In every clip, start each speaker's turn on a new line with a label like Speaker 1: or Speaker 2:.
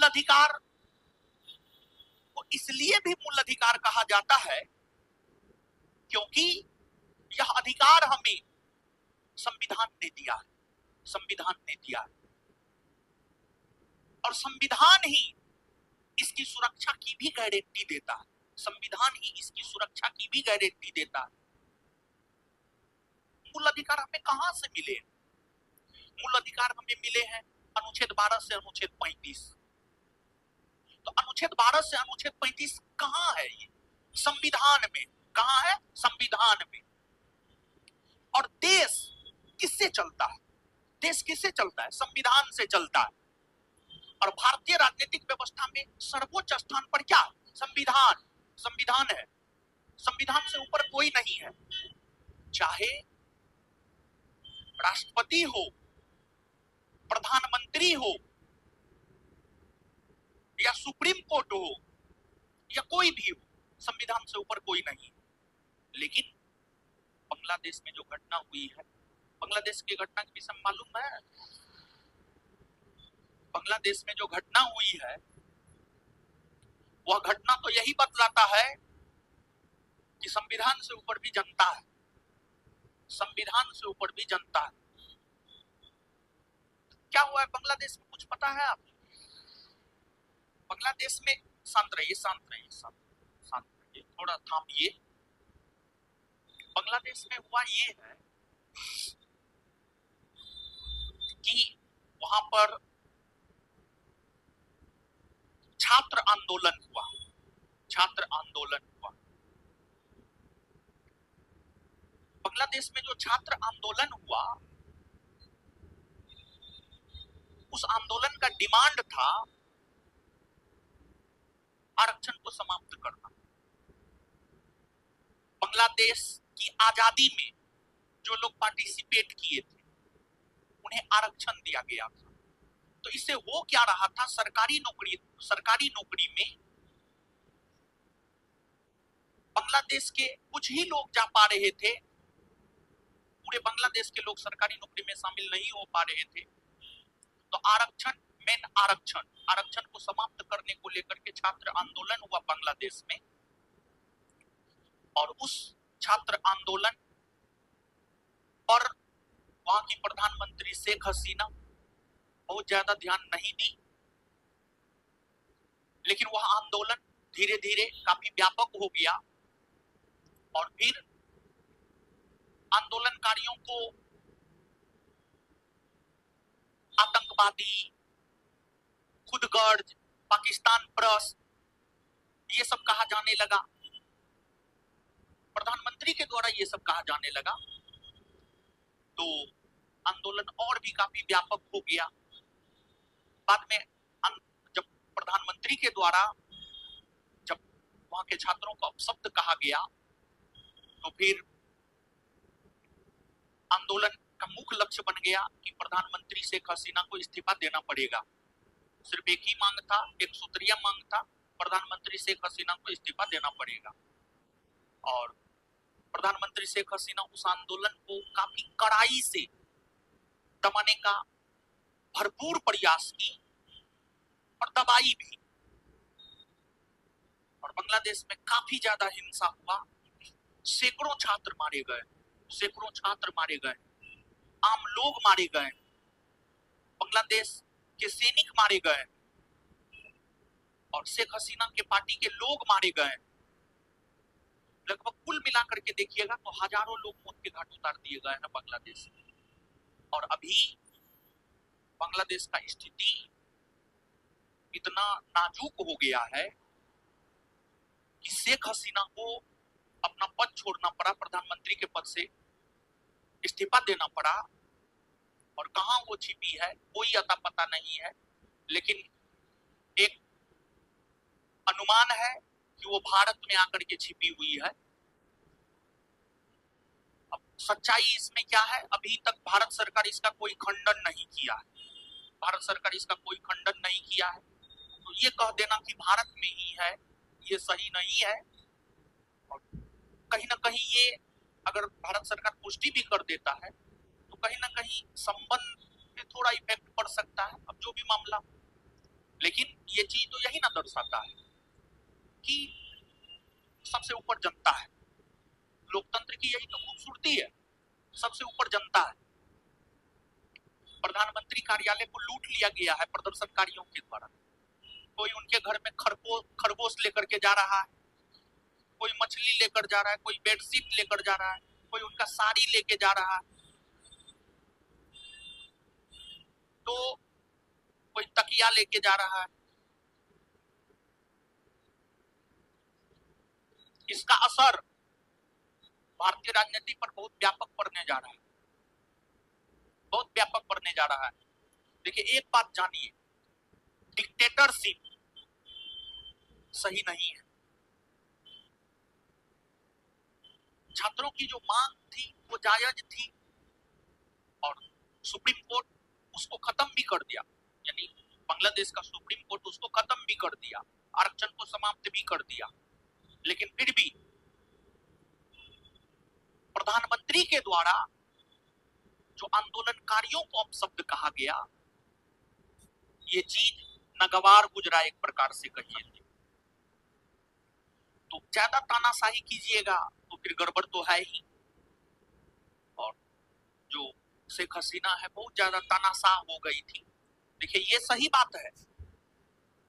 Speaker 1: मूल अधिकार को इसलिए भी मूल अधिकार कहा जाता है क्योंकि यह अधिकार हमें संविधान ने दिया है, संविधान ने दिया है, और संविधान ही इसकी सुरक्षा की भी गारंटी देता है, संविधान ही इसकी सुरक्षा की भी गारंटी देता है। मूल अधिकार हमें कहां से मिले? मूल अधिकार हमें मिले हैं अनुच्छेद 12 से अनुच्छेद 35। तो अनुच्छेद 12 से अनुच्छेद 35 कहां है? ये संविधान में। कहां है? संविधान में। और देश किससे चलता है? देश किससे चलता है? संविधान से चलता है। और भारतीय राजनीतिक व्यवस्था में सर्वोच्च स्थान पर क्या? संविधान। संविधान है, संविधान से ऊपर कोई नहीं है। चाहे राष्ट्रपति हो, प्रधानमंत्री हो, या सुप्रीम कोर्ट हो, या कोई भी हो, संविधान से ऊपर कोई नहीं। लेकिन बांग्लादेश में जो घटना हुई है, बांग्लादेश की घटना के विषय में मालूम है? बांग्लादेश में जो घटना हुई है वह घटना तो यही बतलाता है कि संविधान से ऊपर भी जनता है, संविधान से ऊपर भी जनता है। क्या हुआ है बांग्लादेश में, कुछ पता है आप? बांग्लादेश में शांत रहिए, शांत रहिए, शांत रहिए, थोड़ा थामिए। बांग्लादेश में हुआ ये है कि वहां पर छात्र आंदोलन हुआ, छात्र आंदोलन हुआ। बांग्लादेश में जो छात्र आंदोलन हुआ, उस आंदोलन का डिमांड था आरक्षण को समाप्त करना। बांग्लादेश की आजादी में जो लोग पार्टिसिपेट किए थे उन्हें आरक्षण दिया गया था। तो इससे हो क्या रहा था? सरकारी नौकरी में बांग्लादेश के कुछ ही लोग जा पा रहे थे, पूरे बांग्लादेश के लोग सरकारी नौकरी में शामिल नहीं हो पा रहे थे। तो आरक्षण, मेन आरक्षण को समाप्त करने को लेकर के छात्र आंदोलन हुआ बांग्लादेश में। और उस छात्र आंदोलन पर वहां की प्रधानमंत्री शेख हसीना बहुत ज्यादा ध्यान नहीं दी, लेकिन वह आंदोलन धीरे धीरे काफी व्यापक हो गया। और फिर आंदोलनकारियों को आतंकवादी, खुदगर्ज, पाकिस्तान परस्त ये सब कहा जाने लगा, प्रधानमंत्री के द्वारा ये सब कहा जाने लगा। तो आंदोलन और भी काफी व्यापक हो गया। बाद में जब प्रधानमंत्री के द्वारा जब वहां के छात्रों को अपशब्द कहा गया, तो फिर आंदोलन का मुख्य लक्ष्य बन गया कि प्रधानमंत्री शेख हसीना को इस्तीफा देना पड़ेगा। सिर्फ एक ही मांग था, एक सूत्रीय मांग था, प्रधानमंत्री शेख हसीना को इस्तीफा देना पड़ेगा। और प्रधानमंत्री शेख हसीना उस आंदोलन को काफी कड़ाई से दबाने का भरपूर प्रयास की और दबाई भी। और बांग्लादेश में काफी ज्यादा हिंसा हुआ, सैकड़ों छात्र मारे गए, सैकड़ों छात्र मारे गए, आम लोग मारे गए, बांग्लादेश के सैनिक मारे गए, और शेख हसीना के पार्टी के लोग मारे गए। लगभग कुल मिलाकर के देखिएगा तो हजारों लोग मौत के घाट उतार दिए गए हैं बांग्लादेश में। और अभी बांग्लादेश का स्थिति इतना नाजुक हो गया है कि शेख हसीना को अपना पद छोड़ना पड़ा, प्रधानमंत्री के पद से इस्तीफा देना पड़ा। और कहां वो छिपी है कोई अता पता नहीं है, लेकिन एक अनुमान है कि वो भारत में आकर के छिपी हुई है। अब सच्चाई इसमें क्या है, अभी तक भारत सरकार इसका कोई खंडन नहीं किया है, भारत सरकार इसका कोई खंडन नहीं किया है। तो ये कह देना कि भारत में ही है, ये सही नहीं है। और कहीं ना कहीं ये अगर भारत सरकार पुष्टि भी कर देता है तो कहीं ना कहीं संबंध पे थोड़ा इफेक्ट पड़ सकता है, अब जो भी मामला। लेकिन ये चीज तो यही ना दर्शाता है कि सबसे ऊपर जनता है। लोकतंत्र की यही तो खूबसूरती है, सबसे ऊपर जनता है। प्रधानमंत्री कार्यालय को लूट लिया गया है प्रदर्शनकारियों के द्वारा। कोई उनके घर में खरगोश लेकर के जा रहा है, कोई मछली लेकर जा रहा है, कोई बेडशीट लेकर जा रहा है, कोई उनका साड़ी लेके जा रहा है, तो कोई तकिया लेके जा रहा है। इसका असर भारतीय राजनीति पर बहुत व्यापक पड़ने जा रहा है, बहुत व्यापक पड़ने जा रहा है। देखिए एक बात जानिए, डिक्टेटरशिप सही नहीं है। छात्रों की जो मांग थी वो जायज थी और सुप्रीम कोर्ट उसको खत्म भी कर दिया, यानी बांग्लादेश का सुप्रीम कोर्ट उसको खत्म भी कर दिया, आरक्षण को समाप्त भी कर दिया। लेकिन फिर भी प्रधानमंत्री के द्वारा जो आंदोलनकारियों को अपशब्द कहा गया, ये चीज नागवार गुजरा एक प्रकार से कहिए। तो ज्यादा तानाशाही कीजिएगा तो फिर गड़बड़ तो है ही। और जो शेख हसीना है बहुत ज्यादा तानाशाह हो गई थी। देखिए ये सही बात है,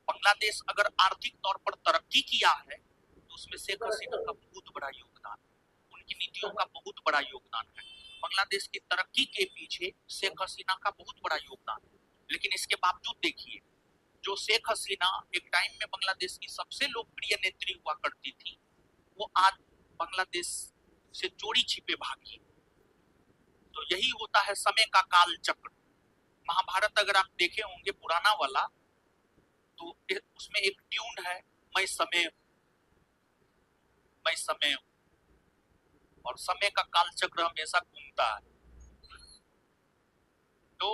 Speaker 1: बांग्लादेश अगर आर्थिक तौर पर तरक्की किया है तो उसमें शेख हसीना का बहुत बड़ा योगदान है, उनकी नीतियों का बहुत बड़ा योगदान है। बांग्लादेश की तरक्की के पीछे शेख हसीना का बहुत बड़ा योगदान है। लेकिन इसके बावजूद देखिए, जो शेख हसीना एक टाइम में बांग्लादेश की सबसे लोकप्रिय नेत्री हुआ करती थी, वो आज बांग्लादेश से चोरी छिपे भागी। तो यही होता है समय का काल चक्र। महाभारत अगर आप देखे होंगे पुराना वाला, तो उसमें एक ट्यून है, मैं समय हूं, मैं समय हूं, और समय का काल चक्र हमेशा घूमता है। तो